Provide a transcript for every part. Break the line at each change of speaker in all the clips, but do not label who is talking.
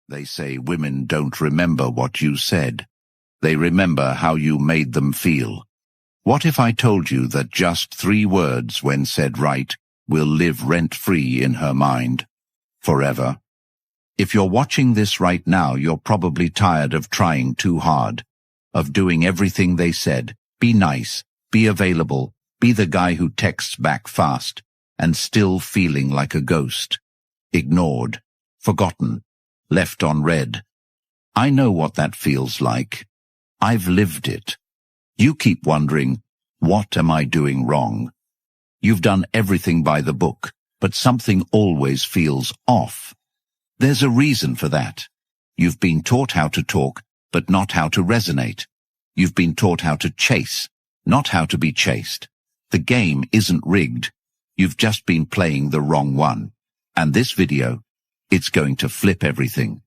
They say women don't remember what you said. They remember how you made them feel. What if I told you that just 3 words, when said right, will live rent-free in her mind? Forever. If you're watching this right now, you're probably tired of trying too hard, of doing everything they said. Be nice, be available, be the guy who texts back fast, and still feeling like a ghost. Ignored, forgotten, left on red. I know what that feels like. I've lived it. You keep wondering, what am I doing wrong? You've done everything by the book, but something always feels off. There's a reason for that. You've been taught how to talk, but not how to resonate. You've been taught how to chase, not how to be chased. The game isn't rigged. You've just been playing the wrong one. And this video, it's going to flip everything.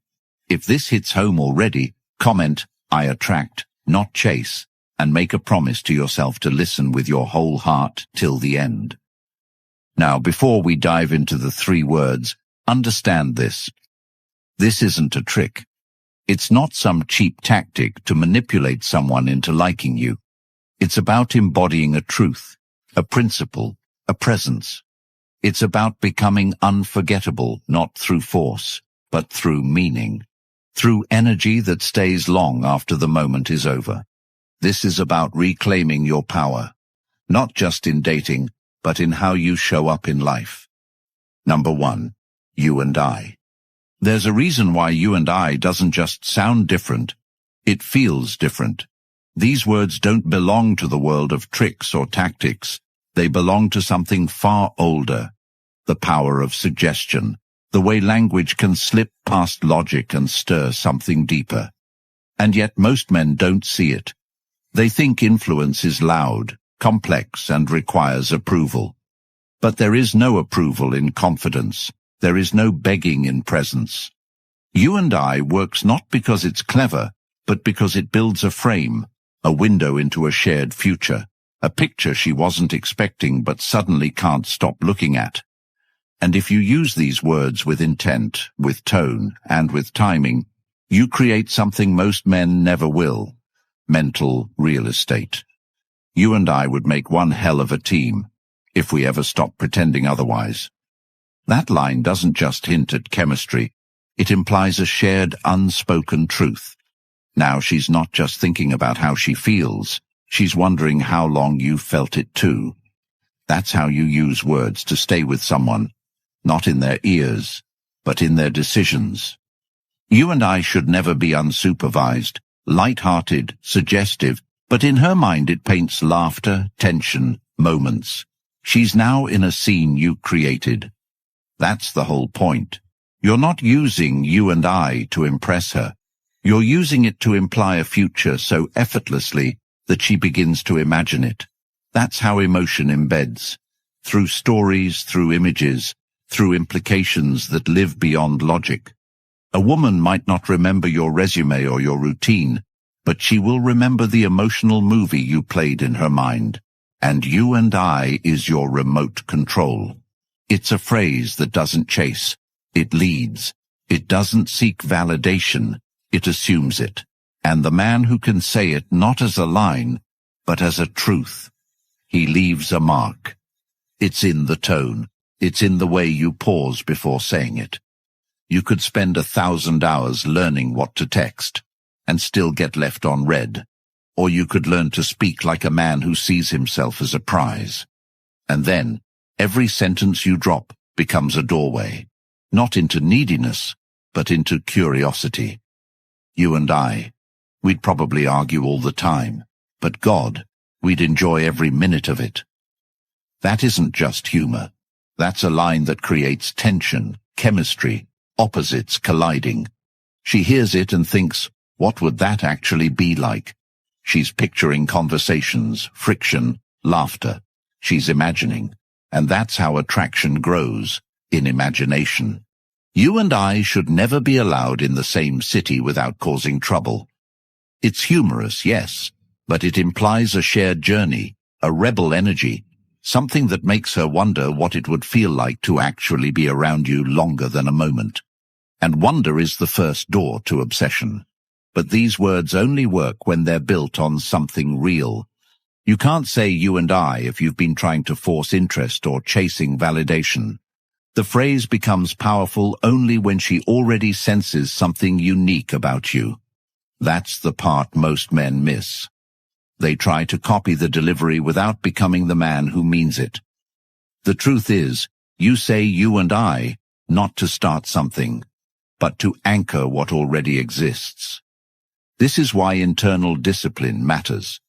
If this hits home already, comment, I attract, not chase, and make a promise to yourself to listen with your whole heart till the end. Now, before we dive into the 3 words, understand this. This isn't a trick. It's not some cheap tactic to manipulate someone into liking you. It's about embodying a truth, a principle, a presence. It's about becoming unforgettable, not through force, but through meaning, through energy that stays long after the moment is over. This is about reclaiming your power, not just in dating, but in how you show up in life. Number 1, you and I. There's a reason why you and I doesn't just sound different. It feels different. These words don't belong to the world of tricks or tactics. They belong to something far older. The power of suggestion, the way language can slip past logic and stir something deeper. And yet most men don't see it. They think influence is loud, complex, and requires approval. But there is no approval in confidence. There is no begging in presence. You and I works not because it's clever, but because it builds a frame, a window into a shared future, a picture she wasn't expecting but suddenly can't stop looking at. And if you use these words with intent, with tone, and with timing, you create something most men never will: mental real estate. You and I would make one hell of a team, if we ever stopped pretending otherwise. That line doesn't just hint at chemistry, it implies a shared unspoken truth. Now she's not just thinking about how she feels, she's wondering how long you felt it too. That's how you use words to stay with someone, not in their ears, but in their decisions. You and I should never be unsupervised, light-hearted, suggestive, but in her mind it paints laughter, tension, moments. She's now in a scene you created. That's the whole point. You're not using you and I to impress her. You're using it to imply a future so effortlessly that she begins to imagine it. That's how emotion embeds. Through stories, through images, through implications that live beyond logic. A woman might not remember your resume or your routine, but she will remember the emotional movie you played in her mind. And you and I is your remote control. It's a phrase that doesn't chase. It leads. It doesn't seek validation. It assumes it. And the man who can say it not as a line, but as a truth, he leaves a mark. It's in the tone. It's in the way you pause before saying it. You could spend 1,000 hours learning what to text and still get left on red. Or you could learn to speak like a man who sees himself as a prize. And then, every sentence you drop becomes a doorway, not into neediness, but into curiosity. You and I, we'd probably argue all the time, but God, we'd enjoy every minute of it. That isn't just humor. That's a line that creates tension, chemistry, opposites colliding. She hears it and thinks, what would that actually be like? She's picturing conversations, friction, laughter. She's imagining. And that's how attraction grows, in imagination. You and I should never be allowed in the same city without causing trouble. It's humorous, yes, but it implies a shared journey, a rebel energy, something that makes her wonder what it would feel like to actually be around you longer than a moment. And wonder is the first door to obsession. But these words only work when they're built on something real. You can't say you and I if you've been trying to force interest or chasing validation. The phrase becomes powerful only when she already senses something unique about you. That's the part most men miss. They try to copy the delivery without becoming the man who means it. The truth is, you say you and I, not to start something, but to anchor what already exists. This is why internal discipline matters.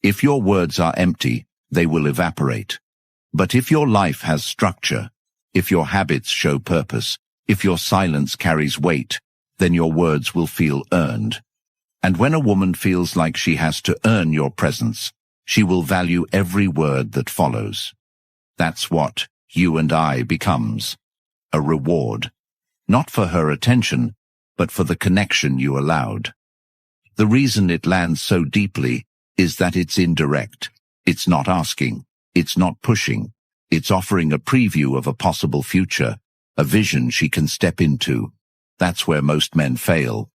If your words are empty, they will evaporate. But if your life has structure, if your habits show purpose, if your silence carries weight, then your words will feel earned. And when a woman feels like she has to earn your presence, she will value every word that follows. That's what you and I becomes. A reward. Not for her attention, but for the connection you allowed. The reason it lands so deeply is that it's indirect. It's not asking. It's not pushing. It's offering a preview of a possible future, a vision she can step into. That's where most men fail.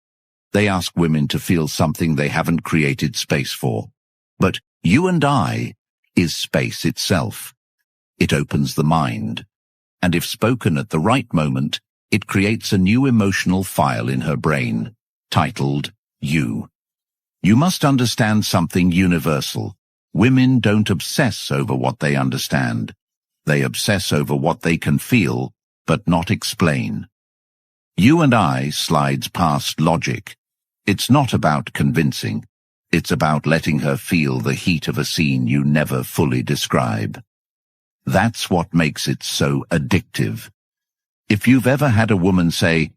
They ask women to feel something they haven't created space for. But you and I is space itself. It opens the mind. And if spoken at the right moment, it creates a new emotional file in her brain, titled You. You must understand something universal. Women don't obsess over what they understand. They obsess over what they can feel, but not explain. You and I slides past logic. It's not about convincing. It's about letting her feel the heat of a scene you never fully describe. That's what makes it so addictive. If you've ever had a woman say,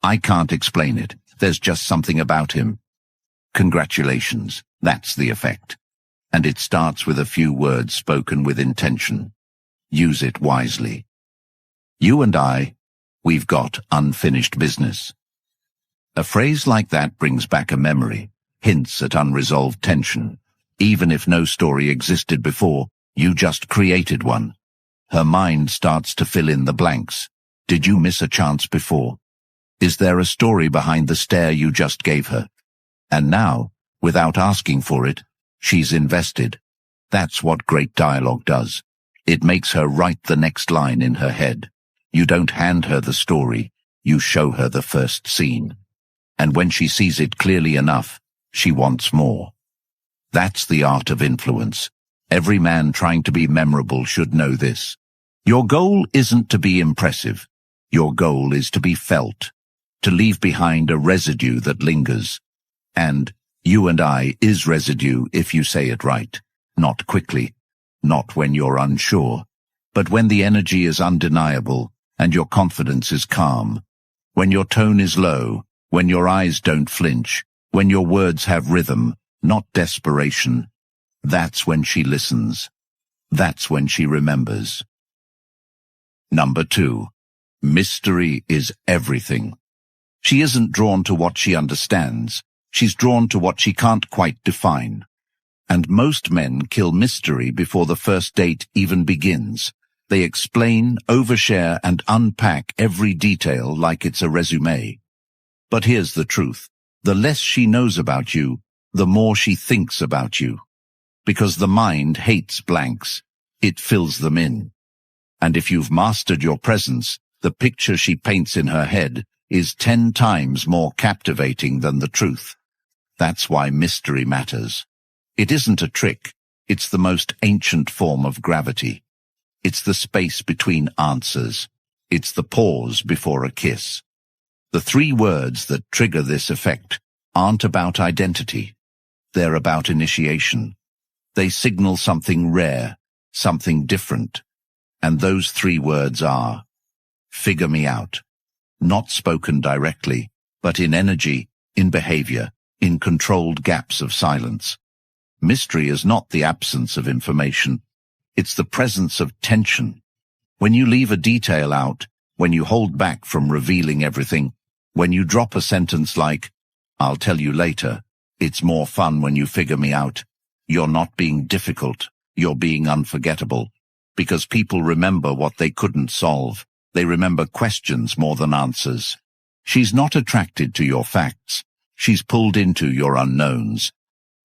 "I can't explain it, there's just something about him," congratulations, that's the effect. And it starts with a few words spoken with intention. Use it wisely. You and I, we've got unfinished business. A phrase like that brings back a memory, hints at unresolved tension. Even if no story existed before, you just created one. Her mind starts to fill in the blanks. Did you miss a chance before? Is there a story behind the stare you just gave her? And now, without asking for it, she's invested. That's what great dialogue does. It makes her write the next line in her head. You don't hand her the story, you show her the first scene. And when she sees it clearly enough, she wants more. That's the art of influence. Every man trying to be memorable should know this. Your goal isn't to be impressive. Your goal is to be felt, to leave behind a residue that lingers. And you and I is residue if you say it right, not quickly, not when you're unsure, but when the energy is undeniable and your confidence is calm, when your tone is low, when your eyes don't flinch, when your words have rhythm, not desperation. That's when she listens. That's when she remembers. Number 2. Mystery is everything. She isn't drawn to what she understands. She's drawn to what she can't quite define. And most men kill mystery before the first date even begins. They explain, overshare, and unpack every detail like it's a resume. But here's the truth. The less she knows about you, the more she thinks about you. Because the mind hates blanks. It fills them in. And if you've mastered your presence, the picture she paints in her head is 10 times more captivating than the truth. That's why mystery matters. It isn't a trick. It's the most ancient form of gravity. It's the space between answers. It's the pause before a kiss. The 3 words that trigger this effect aren't about identity. They're about initiation. They signal something rare, something different. And those 3 words are, figure me out. Not spoken directly, but in energy, in behavior, in controlled gaps of silence. Mystery is not the absence of information. It's the presence of tension. When you leave a detail out, when you hold back from revealing everything, when you drop a sentence like, "I'll tell you later," it's more fun when you figure me out. You're not being difficult, you're being unforgettable. Because people remember what they couldn't solve. They remember questions more than answers. She's not attracted to your facts. She's pulled into your unknowns.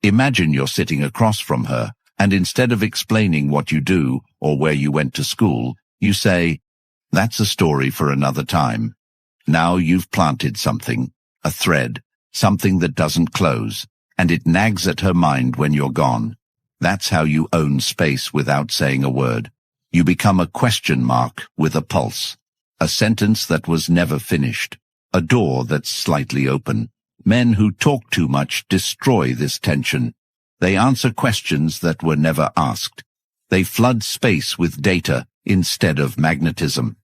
Imagine you're sitting across from her, and instead of explaining what you do or where you went to school, you say, "That's a story for another time." Now you've planted something, a thread, something that doesn't close, and it nags at her mind when you're gone. That's how you own space without saying a word. You become a question mark with a pulse, a sentence that was never finished, a door that's slightly open. Men who talk too much destroy this tension. They answer questions that were never asked. They flood space with data instead of magnetism.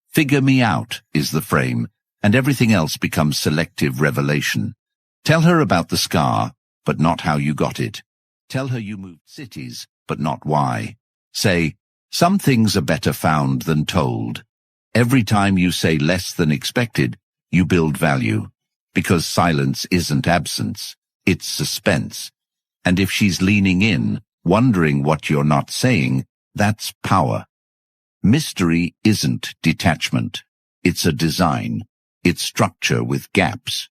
Figure me out is the frame, and everything else becomes selective revelation. Tell her about the scar, but not how you got it. Tell her you moved cities, but not why. Say, some things are better found than told. Every time you say less than expected, you build value. Because silence isn't absence, it's suspense. And if she's leaning in, wondering what you're not saying, that's power. Mystery isn't detachment. It's a design. It's structure with gaps.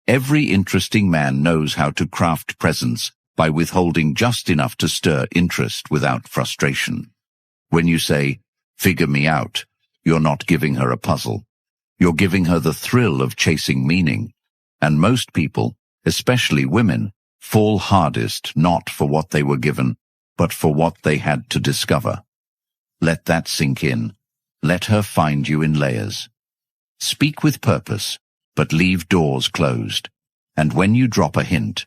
Every interesting man knows how to craft presence by withholding just enough to stir interest without frustration. When you say, "Figure me out," you're not giving her a puzzle. You're giving her the thrill of chasing meaning. And most people, especially women, fall hardest not for what they were given, but for what they had to discover. Let that sink in. Let her find you in layers. Speak with purpose, but leave doors closed. And when you drop a hint,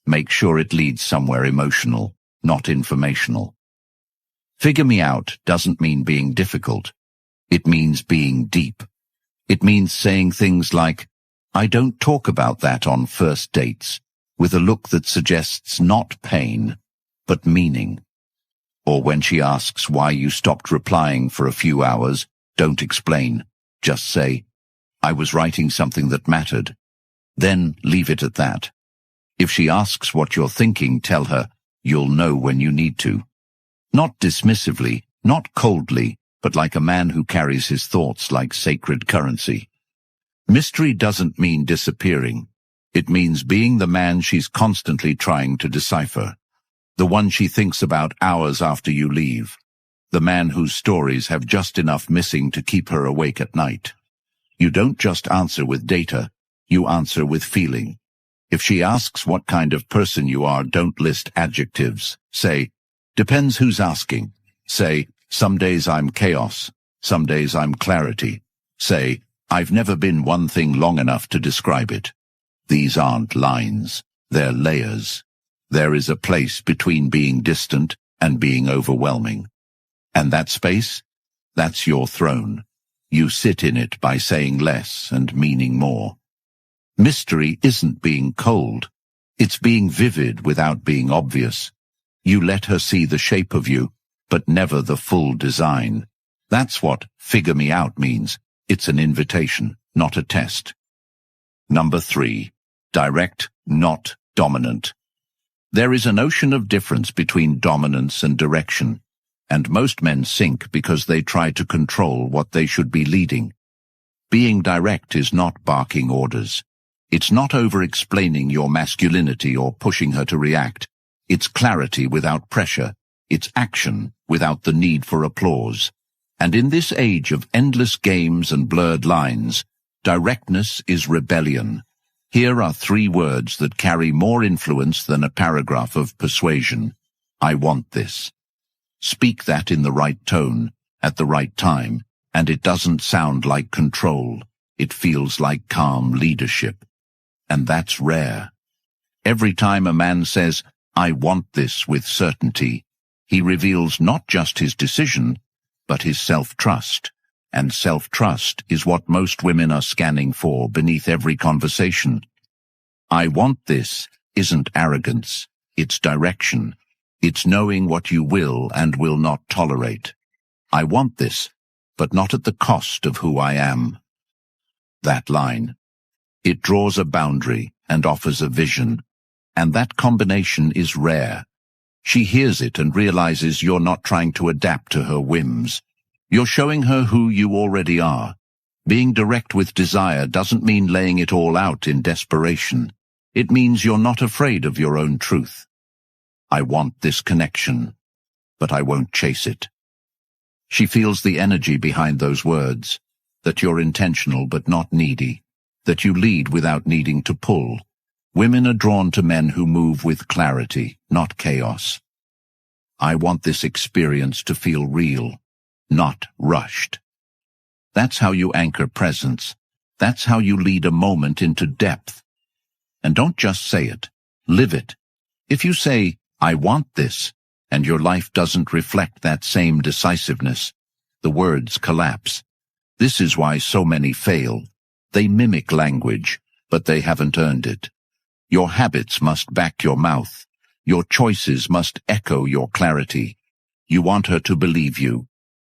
make sure it leads somewhere emotional, not informational. Figure me out doesn't mean being difficult. It means being deep. It means saying things like, "I don't talk about that on first dates," with a look that suggests not pain, but meaning. Or when she asks why you stopped replying for a few hours, don't explain. Just say, "I was writing something that mattered." Then leave it at that. If she asks what you're thinking, tell her, "You'll know when you need to." Not dismissively, not coldly, but like a man who carries his thoughts like sacred currency. Mystery doesn't mean disappearing. It means being the man she's constantly trying to decipher. The one she thinks about hours after you leave. The man whose stories have just enough missing to keep her awake at night. You don't just answer with data, you answer with feeling. If she asks what kind of person you are, don't list adjectives. Say, "Depends who's asking." Say, "Some days I'm chaos, some days I'm clarity." Say, "I've never been one thing long enough to describe it." These aren't lines, they're layers. There is a place between being distant and being overwhelming. And that space? That's your throne. You sit in it by saying less and meaning more. Mystery isn't being cold. It's being vivid without being obvious. You let her see the shape of you, but never the full design. That's what "figure me out" means. It's an invitation, not a test. Number 3. Direct, not dominant. There is an ocean of difference between dominance and direction, and most men sink because they try to control what they should be leading. Being direct is not barking orders. It's not over-explaining your masculinity or pushing her to react. It's clarity without pressure. It's action without the need for applause. And in this age of endless games and blurred lines, directness is rebellion. Here are 3 words that carry more influence than a paragraph of persuasion. I want this. Speak that in the right tone, at the right time, and it doesn't sound like control. It feels like calm leadership. And that's rare. Every time a man says, "I want this," with certainty, he reveals not just his decision, but his self-trust. And self-trust is what most women are scanning for beneath every conversation. "I want this" isn't arrogance, it's direction. It's knowing what you will and will not tolerate. I want this, but not at the cost of who I am. That line. It draws a boundary and offers a vision, and that combination is rare. She hears it and realizes you're not trying to adapt to her whims. You're showing her who you already are. Being direct with desire doesn't mean laying it all out in desperation. It means you're not afraid of your own truth. I want this connection, but I won't chase it. She feels the energy behind those words, that you're intentional but not needy, that you lead without needing to pull. Women are drawn to men who move with clarity, not chaos. I want this experience to feel real, not rushed. That's how you anchor presence. That's how you lead a moment into depth. And don't just say it, live it. If you say, I want this, and your life doesn't reflect that same decisiveness, the words collapse. This is why so many fail. They mimic language, but they haven't earned it. Your habits must back your mouth. Your choices must echo your clarity. You want her to believe you.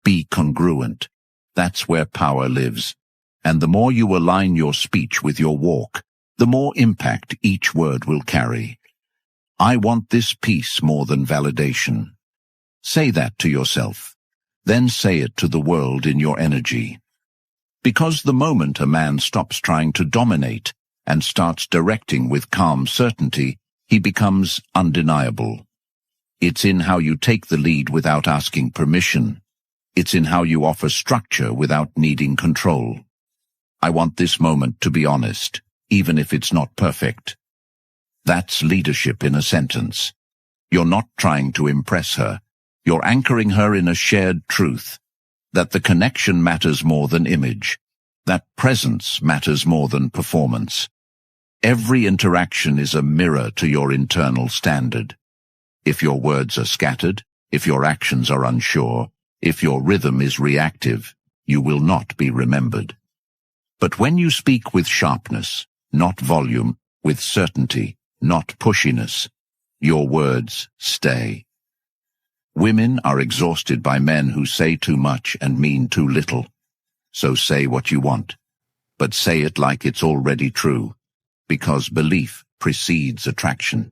Be congruent. That's where power lives. And the more you align your speech with your walk, the more impact each word will carry. I want this peace more than validation. Say that to yourself. Then say it to the world in your energy. Because the moment a man stops trying to dominate and starts directing with calm certainty, he becomes undeniable. It's in how you take the lead without asking permission. It's in how you offer structure without needing control. I want this moment to be honest, even if it's not perfect. That's leadership in a sentence. You're not trying to impress her. You're anchoring her in a shared truth, that the connection matters more than image, that presence matters more than performance. Every interaction is a mirror to your internal standard. If your words are scattered, if your actions are unsure, if your rhythm is reactive, you will not be remembered. But when you speak with sharpness, not volume, with certainty, not pushiness, your words stay. Women are exhausted by men who say too much and mean too little. So say what you want, but say it like it's already true, because belief precedes attraction.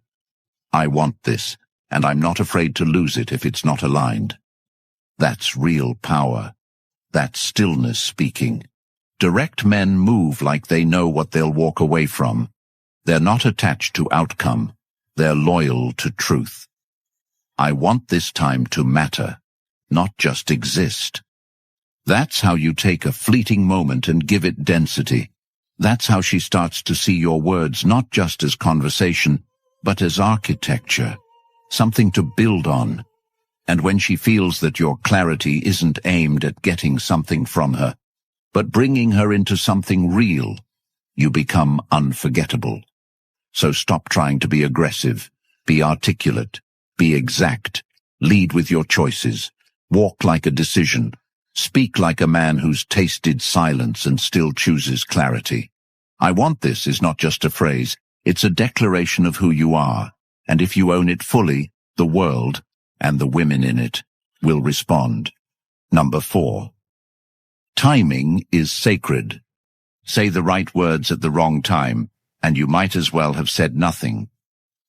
I want this, and I'm not afraid to lose it if it's not aligned. That's real power. That's stillness speaking. Direct men move like they know what they'll walk away from. They're not attached to outcome. They're loyal to truth. I want this time to matter, not just exist. That's how you take a fleeting moment and give it density. That's how she starts to see your words not just as conversation, but as architecture, something to build on. And when she feels that your clarity isn't aimed at getting something from her, but bringing her into something real, you become unforgettable. So stop trying to be aggressive, be articulate, be exact, lead with your choices, walk like a decision, speak like a man who's tasted silence and still chooses clarity. I want this is not just a phrase, it's a declaration of who you are, and if you own it fully, the world, and the women in it, will respond. Number 4. Timing is sacred. Say the right words at the wrong time, and you might as well have said nothing.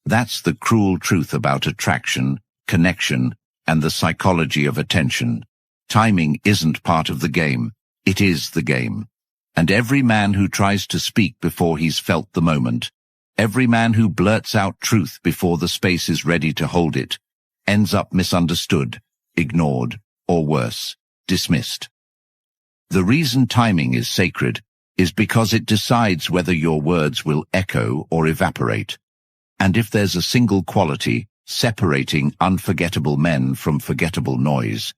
That's the cruel truth about attraction, connection, and the psychology of attention. Timing isn't part of the game, it is the game. And every man who tries to speak before he's felt the moment, every man who blurts out truth before the space is ready to hold it, ends up misunderstood, ignored, or worse, dismissed. The reason timing is sacred is because it decides whether your words will echo or evaporate. And if there's a single quality separating unforgettable men from forgettable noise,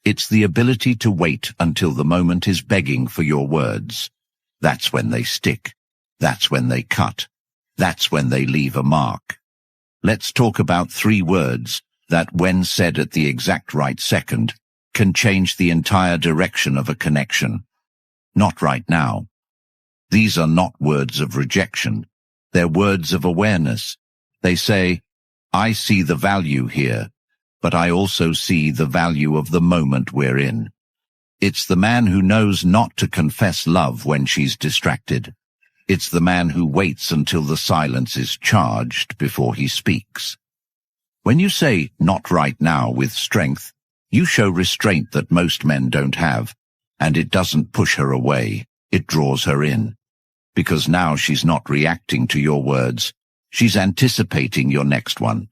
it's the ability to wait until the moment is begging for your words. That's when they stick. That's when they cut. That's when they leave a mark. Let's talk about 3 words that, when said at the exact right second, can change the entire direction of a connection. Not right now. These are not words of rejection. They're words of awareness. They say, I see the value here, but I also see the value of the moment we're in. It's the man who knows not to confess love when she's distracted. It's the man who waits until the silence is charged before he speaks. When you say, not right now, with strength, you show restraint that most men don't have, and it doesn't push her away. It draws her in. Because now she's not reacting to your words. She's anticipating your next one.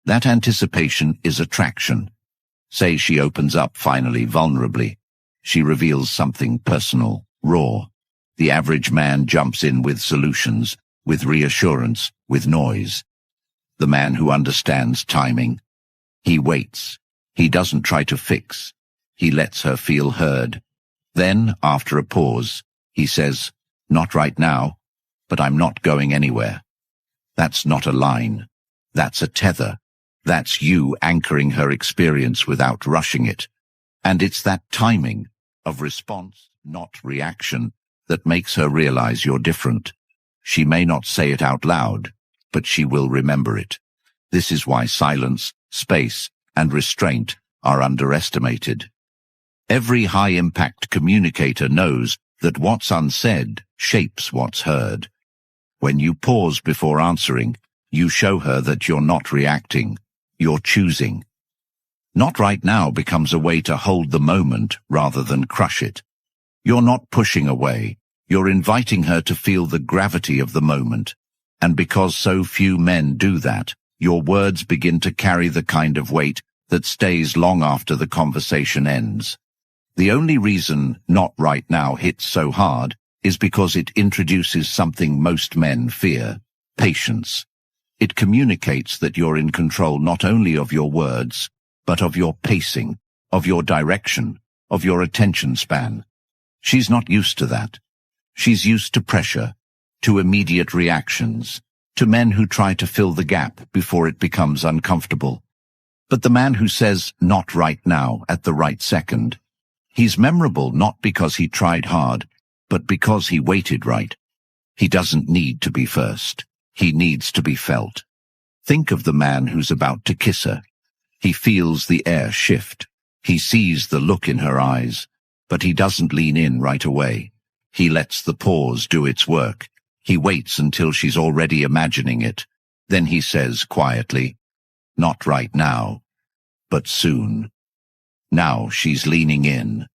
That anticipation is attraction. Say she opens up finally, vulnerably. She reveals something personal, raw. The average man jumps in with solutions, with reassurance, with noise. The man who understands timing. He waits. He doesn't try to fix. He lets her feel heard. Then, after a pause, he says, "Not right now, but I'm not going anywhere." That's not a line. That's a tether. That's you anchoring her experience without rushing it. And it's that timing of response, not reaction, that makes her realize you're different. She may not say it out loud, but she will remember it. This is why silence, space, and restraint are underestimated. Every high-impact communicator knows that what's unsaid shapes what's heard. When you pause before answering, you show her that you're not reacting, you're choosing. Not right now becomes a way to hold the moment rather than crush it. You're not pushing away, you're inviting her to feel the gravity of the moment. And because so few men do that, your words begin to carry the kind of weight that stays long after the conversation ends. The only reason "not right now" hits so hard is because it introduces something most men fear: patience. It communicates that you're in control not only of your words, but of your pacing, of your direction, of your attention span. She's not used to that. She's used to pressure, to immediate reactions, to men who try to fill the gap before it becomes uncomfortable. But the man who says "not right now" at the right second, he's memorable not because he tried hard, but because he waited right. He doesn't need to be first. He needs to be felt. Think of the man who's about to kiss her. He feels the air shift. He sees the look in her eyes, but he doesn't lean in right away. He lets the pause do its work. He waits until she's already imagining it. Then he says quietly, "Not right now, but soon." Now she's leaning in.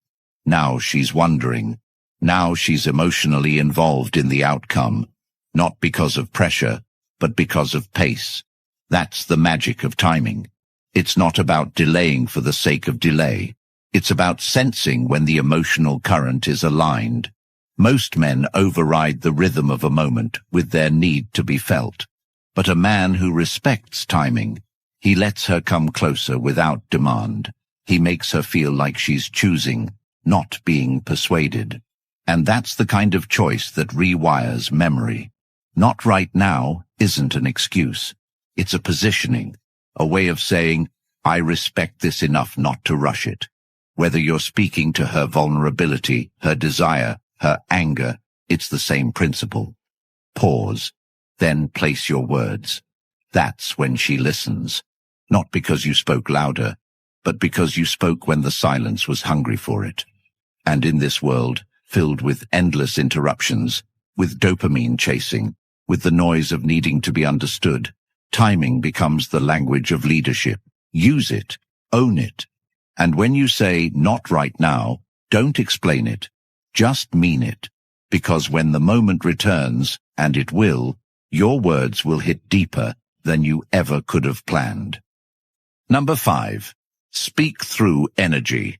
Now she's wondering. Now she's emotionally involved in the outcome, not because of pressure, but because of pace. That's the magic of timing. It's not about delaying for the sake of delay. It's about sensing when the emotional current is aligned. Most men override the rhythm of a moment with their need to be felt. But a man who respects timing, he lets her come closer without demand. He makes her feel like she's choosing, not being persuaded. And that's the kind of choice that rewires memory. "Not right now" isn't an excuse. It's a positioning, a way of saying, "I respect this enough not to rush it." Whether you're speaking to her vulnerability, her desire, her anger, it's the same principle. Pause, then place your words. That's when she listens. Not because you spoke louder, but because you spoke when the silence was hungry for it. And in this world, filled with endless interruptions, with dopamine chasing, with the noise of needing to be understood, timing becomes the language of leadership. Use it, own it. And when you say "not right now," don't explain it. Just mean it. Because when the moment returns, and it will, your words will hit deeper than you ever could have planned. Number 5. Speak through energy.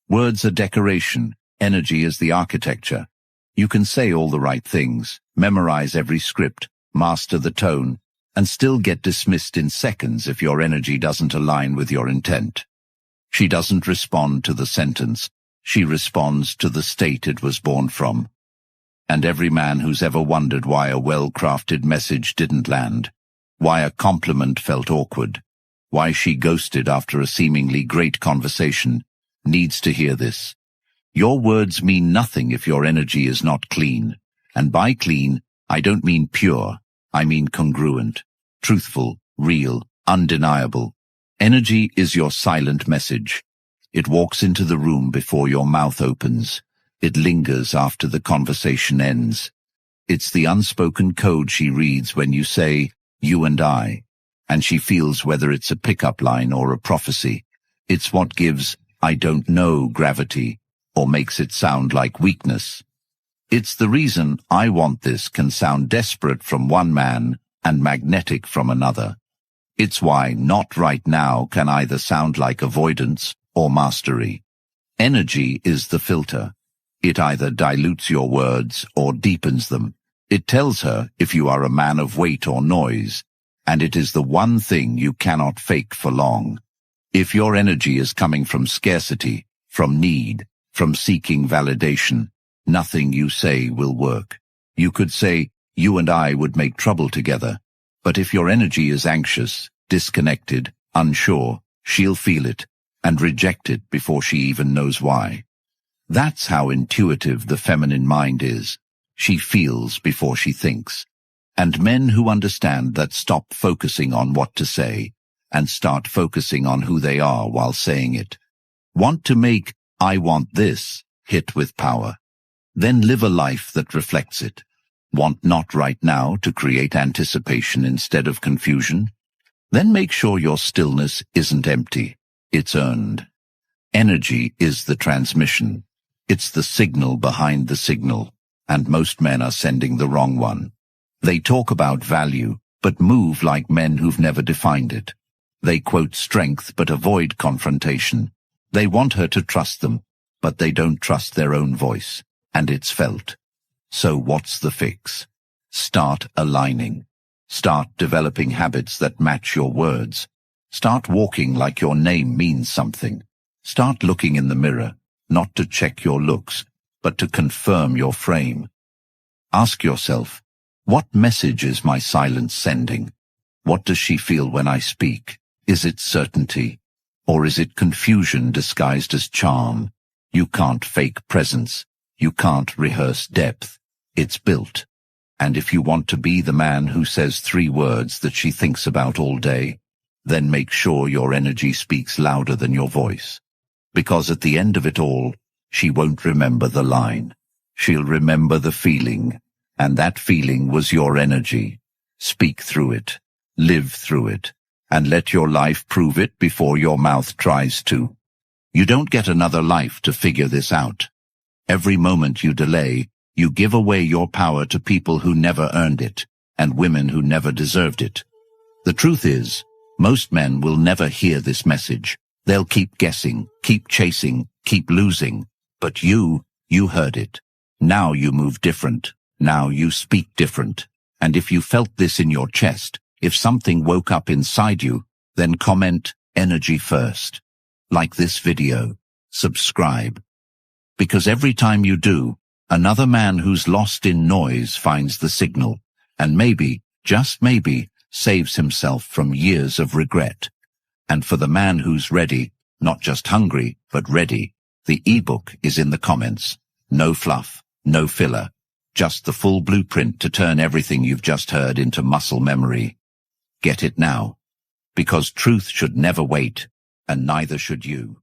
Words are decoration. Energy is the architecture. You can say all the right things, memorize every script, master the tone, and still get dismissed in seconds if your energy doesn't align with your intent. She doesn't respond to the sentence. She responds to the state it was born from. And every man who's ever wondered why a well-crafted message didn't land, why a compliment felt awkward, why she ghosted after a seemingly great conversation, needs to hear this. Your words mean nothing if your energy is not clean. And by clean, I don't mean pure. I mean congruent, truthful, real, undeniable. Energy is your silent message. It walks into the room before your mouth opens. It lingers after the conversation ends. It's the unspoken code she reads when you say, "you and I," and she feels whether it's a pickup line or a prophecy. It's what gives "I don't know" gravity, or makes it sound like weakness. It's the reason "I want this" can sound desperate from one man and magnetic from another. It's why "not right now" can either sound like avoidance or mastery. Energy is the filter. It either dilutes your words or deepens them. It tells her if you are a man of weight or noise, and it is the one thing you cannot fake for long. If your energy is coming from scarcity, from need, from seeking validation, nothing you say will work. You could say, "You and I would make trouble together," but if your energy is anxious, disconnected, unsure, she'll feel it and reject it before she even knows why. That's how intuitive the feminine mind is. She feels before she thinks. And men who understand that stop focusing on what to say and start focusing on who they are while saying it. Want to make "I want this" hit with power. Then live a life that reflects it. Want "not right now" to create anticipation instead of confusion? Then make sure your stillness isn't empty. It's earned. Energy is the transmission. It's the signal behind the signal, and most men are sending the wrong one. They talk about value, but move like men who've never defined it. They quote strength but avoid confrontation. They want her to trust them, but they don't trust their own voice, and it's felt. So what's the fix? Start aligning. Start developing habits that match your words. Start walking like your name means something. Start looking in the mirror, not to check your looks, but to confirm your frame. Ask yourself, what message is my silence sending? What does she feel when I speak? Is it certainty? Or is it confusion disguised as charm? You can't fake presence. You can't rehearse depth. It's built. And if you want to be the man who says 3 words that she thinks about all day, then make sure your energy speaks louder than your voice. Because at the end of it all, she won't remember the line. She'll remember the feeling, and that feeling was your energy. Speak through it, live through it, and let your life prove it before your mouth tries to. You don't get another life to figure this out. Every moment you delay, you give away your power to people who never earned it, and women who never deserved it. The truth is, most men will never hear this message. They'll keep guessing, keep chasing, keep losing. But you heard it. Now you move different. Now you speak different. And if you felt this in your chest, if something woke up inside you, then comment "energy first." Like this video. Subscribe. Because every time you do, another man who's lost in noise finds the signal, and maybe, just maybe, saves himself from years of regret. And for the man who's ready, not just hungry, but ready, the ebook is in the comments. No fluff, no filler, just the full blueprint to turn everything you've just heard into muscle memory. Get it now. Because truth should never wait, and neither should you.